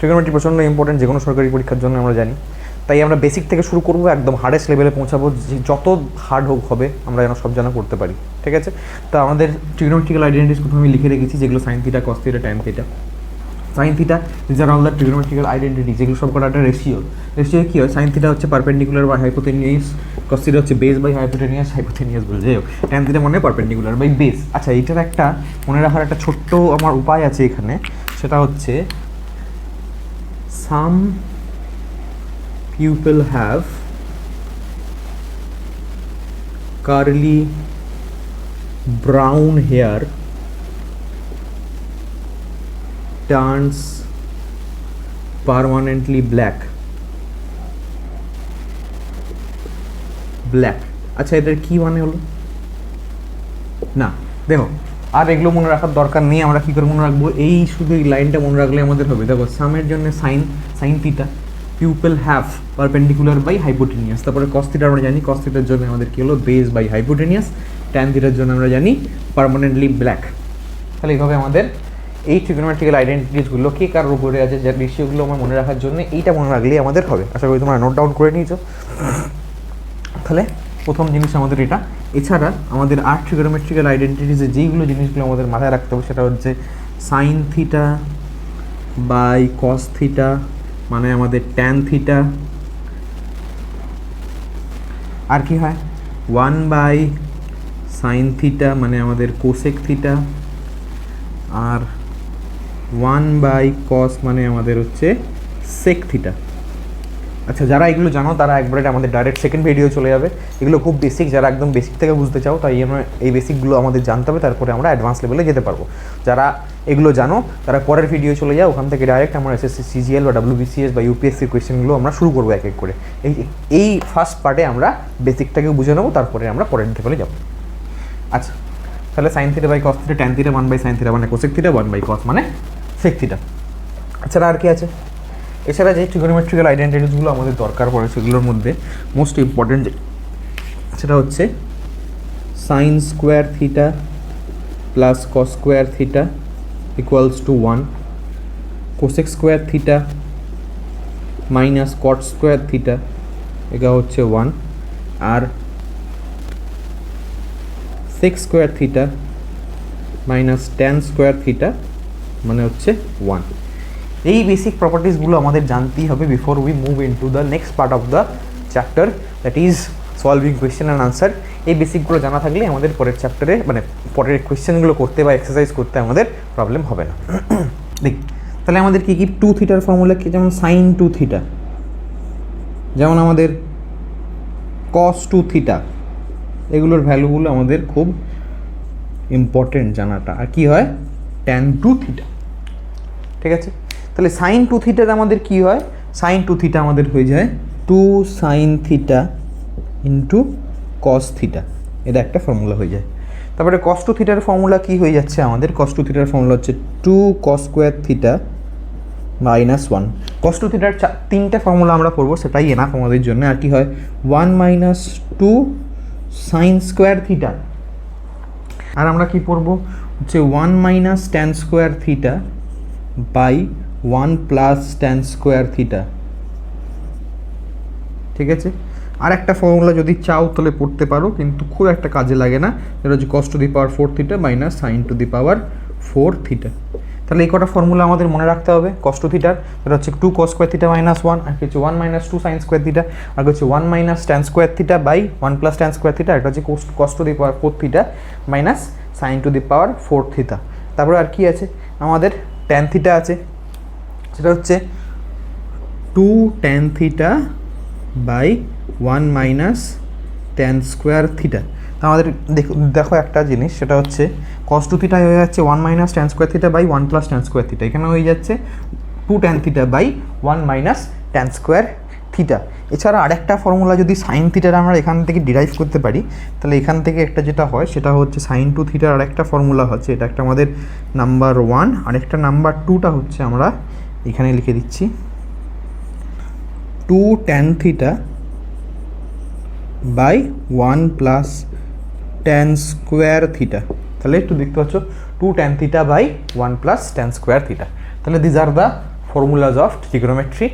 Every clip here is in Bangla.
ট্রিগোনোমেট্রি প্রচণ্ড ইম্পর্টেন্ট যে কোনো সরকারি পরীক্ষার জন্য আমরা জানি। তাই আমরা বেসিক থেকে শুরু করবো, একদম হার্ডেস্ট লেভেলে পৌঁছাবো, যে যত হার্ড হোক হবে আমরা যেন সব জানা করতে পারি। ঠিক আছে, তো আমাদের ট্রিগোনোমেট্রিক্যাল আইডেন্টিটিস প্রথমে আমি লিখে রেখেছি, যেগুলো sine theta, cos theta, tan theta. Sine theta this are all the trigonometrical identity, যেগুলো সব কটা একটা রেশিও কী হয়, সাইন থিটা হচ্ছে perpendicular by hypotenuse, cos theta হচ্ছে বেস বাই হাইপোটেনিয়াস বলে, যাই হোক ট্যান থিটা মানে পারপেন্ডিকুলার বাই বেস। আচ্ছা, এইটার একটা মনে রাখার একটা ছোট্ট আমার উপায় আছে এখানে, সেটা হচ্ছে some people have curly brown hair turns permanently black. আচ্ছা, এটার কি মানে হলো? না দেখো, আর এগুলো মনে রাখার দরকার নেই। আমরা কী করে মনে রাখবো, এই শুধু এই লাইনটা মনে রাখলে আমাদের হবে। দেখো, সামের জন্য sine theta, people have perpendicular by hypotenuse, তারপরে কস থিটা আমরা জানি, কস থিটার জন্য আমাদের কী হলো, বেস বাই হাইপোটেনিয়াস, ট্যান থিটার জন্য আমরা জানি পার্মানেন্টলি ব্ল্যাক। তাহলে এইভাবে আমাদের এই ট্রিগোনোমেট্রিক্যাল আইডেন্টিটিসগুলো কে কার উপরে আছে, যার রেশিওগুলো আমার মনে রাখার জন্য এইটা মনে রাখলেই আমাদের হবে। আশা করি তোমরা নোট ডাউন করে নিয়েছো। তাহলে প্রথম জিনিস আমাদের এটা। এছাড়া আমাদের আর ট্রিগোনোমেট্রিক্যাল আইডেন্টিটিসে যেইগুলো জিনিসগুলো আমাদের মাথায় রাখতে হবে, সেটা হচ্ছে sine theta by cos theta মানে আমাদের ট্যান থিটা, আর কি হয় 1 বাই সাইন থিটা মানে আমাদের কোসেক থিটা, আর 1 বাই কস মানে আমাদের হচ্ছে সেক থিটা। আচ্ছা, যারা এগুলো জানো তারা একবারে আমাদের ডাইরেক্ট সেকেন্ড ভিডিও চলে যাবে। এগুলো খুব বেসিক, যারা একদম বেসিক থেকে বুঝতে চাও তাই এই বেসিকগুলো আমাদের জানতে হবে, তারপরে আমরা অ্যাডভান্স লেভেলে যেতে পারবো। যারা এগুলো জানো তারা পরের ভিডিও চলে যাও, ওখান থেকে ডাইরেক্ট আমরা এসএসসি সিজিএল বা WBCS বা ইউপিএসসির কোয়েশ্চেনগুলো আমরা শুরু করবো এক এক করে। এই ফার্স্ট পার্টে আমরা বেসিকটাকেও বুঝে নেবো, তারপরে আমরা পরের লেভেলে যাবো। আচ্ছা, তাহলে sine theta by cos theta, tan theta 1 by sine theta মানে কোসেক থিটা, 1 বাই কস মানে সেক থিটা। এছাড়া আর কি আছে? এছাড়া যে ট্রিগোনোমেট্রিক্যাল আইডেন্টিটিসগুলো আমাদের দরকার পড়ে সেগুলোর মধ্যে মোস্ট ইম্পর্টেন্ট সেটা হচ্ছে sine square theta plus cos square theta equals to 1, cosec square theta minus cot square theta এটা হচ্ছে 1, আর sec square theta minus tan square theta মানে হচ্ছে 1। এই বেসিক প্রপার্টিসগুলো আমাদের জানতেই হবে before we move into the next part of the chapter, that is solving question and answer. এই বেসিকগুলো জানা থাকলে আমাদের পরের চ্যাপ্টারে মানে পরের কোয়েশ্চেনগুলো করতে বা এক্সারসাইজ করতে আমাদের প্রবলেম হবে না। দেখি তাহলে আমাদের কী কী 2 থিটার ফর্মুলা কি, যেমন সাইন 2 থিটা, যেমন আমাদের কস 2 থিটা, এগুলোর ভ্যালুগুলো আমাদের খুব ইম্পর্টেন্ট জানাটা। আর কী হয়, ট্যান 2 থিটা। ঠিক আছে, তাহলে সাইন 2 থিটার আমাদের কি হয়, সাইন 2 থিটা আমাদের হয়ে যায় 2 sine theta into cos theta, এটা একটা ফর্মুলা হয়ে যায়। তারপরে কস 2 থিটার ফর্মুলা কি হয়ে যাচ্ছে আমাদের, কস 2 থিটার ফর্মুলা হচ্ছে 2 কস স্কোয়ার থিটা মাইনাস 1। কস 2 থিটার 3টে ফর্মুলা আমরা পড়বো, সেটাই এনাফ আমাদের জন্য। আর কি হয় 1 মাইনাস 2 সাইন স্কোয়ার থিটা, আর আমরা কি পড়বো হচ্ছে 1 minus tan square theta by 1 plus tan square theta. ঠিক আছে, আর একটা ফর্মুলা যদি চাও তাহলে পড়তে পারো, কিন্তু খুব একটা কাজে লাগে না, যেটা হচ্ছে cos to the power 4 theta minus sine to the power 4 theta. তাহলে এই কটা ফর্মুলা আমাদের মনে রাখতে হবে। কস টু থিটার এটা হচ্ছে 2 কস স্কোয়ার থিটা মাইনাস 1, আর হচ্ছে 1 মাইনাস 2 সাইন স্কোয়ার থিটা, আর হচ্ছে 1 minus tan square theta by 1 plus tan square theta, এটা হচ্ছে cos to the power 4 theta minus sine to the power 4 theta. তারপরে আর কি আছে আমাদের, ট্যান থিটা আছে, সেটা হচ্ছে 2 tan theta by 1 minus tan square theta. তো আমাদের দেখো একটা জিনিস, সেটা হচ্ছে কস 2 থিটা হয়ে যাচ্ছে 1 minus tan square theta by 1 plus tan square theta, এখানে হয়ে যাচ্ছে 2 tan theta by 1 minus tan square theta. এছাড়া আরেকটা ফর্মুলা যদি সাইন থিটার আমরা এখান থেকে ডিরাইভ করতে পারি, তাহলে এখান থেকে একটা যেটা হয় সেটা হচ্ছে সাইন 2 থিটার আরেকটা ফর্মুলা হচ্ছে, এটা একটা আমাদের নাম্বার 1, আরেকটা নাম্বার 2টা হচ্ছে আমরা এখানে লিখে দিচ্ছি 2 tan theta by 1 plus tan square theta. তাহলে একটু দেখতে পাচ্ছ 2 tan theta by 1 plus tan square theta. তাহলে these are the formulas of trigonometry.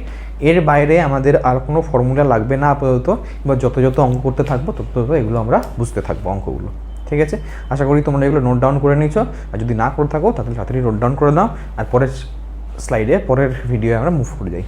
এর বাইরে আমাদের আর কোনো ফর্মুলা লাগবে না আপাতত, এবার যত যত অঙ্ক করতে থাকবো তত তত এগুলো আমরা বুঝতে থাকবো অঙ্কগুলো। ঠিক আছে, আশা করি তোমরা এগুলো নোট ডাউন করে নিয়েছো, আর যদি না করে থাকো তাহলে তাড়াতাড়ি নোট ডাউন করে দাও, আর পরের স্লাইডে পরের ভিডিও আমরা মুভ করে যাই।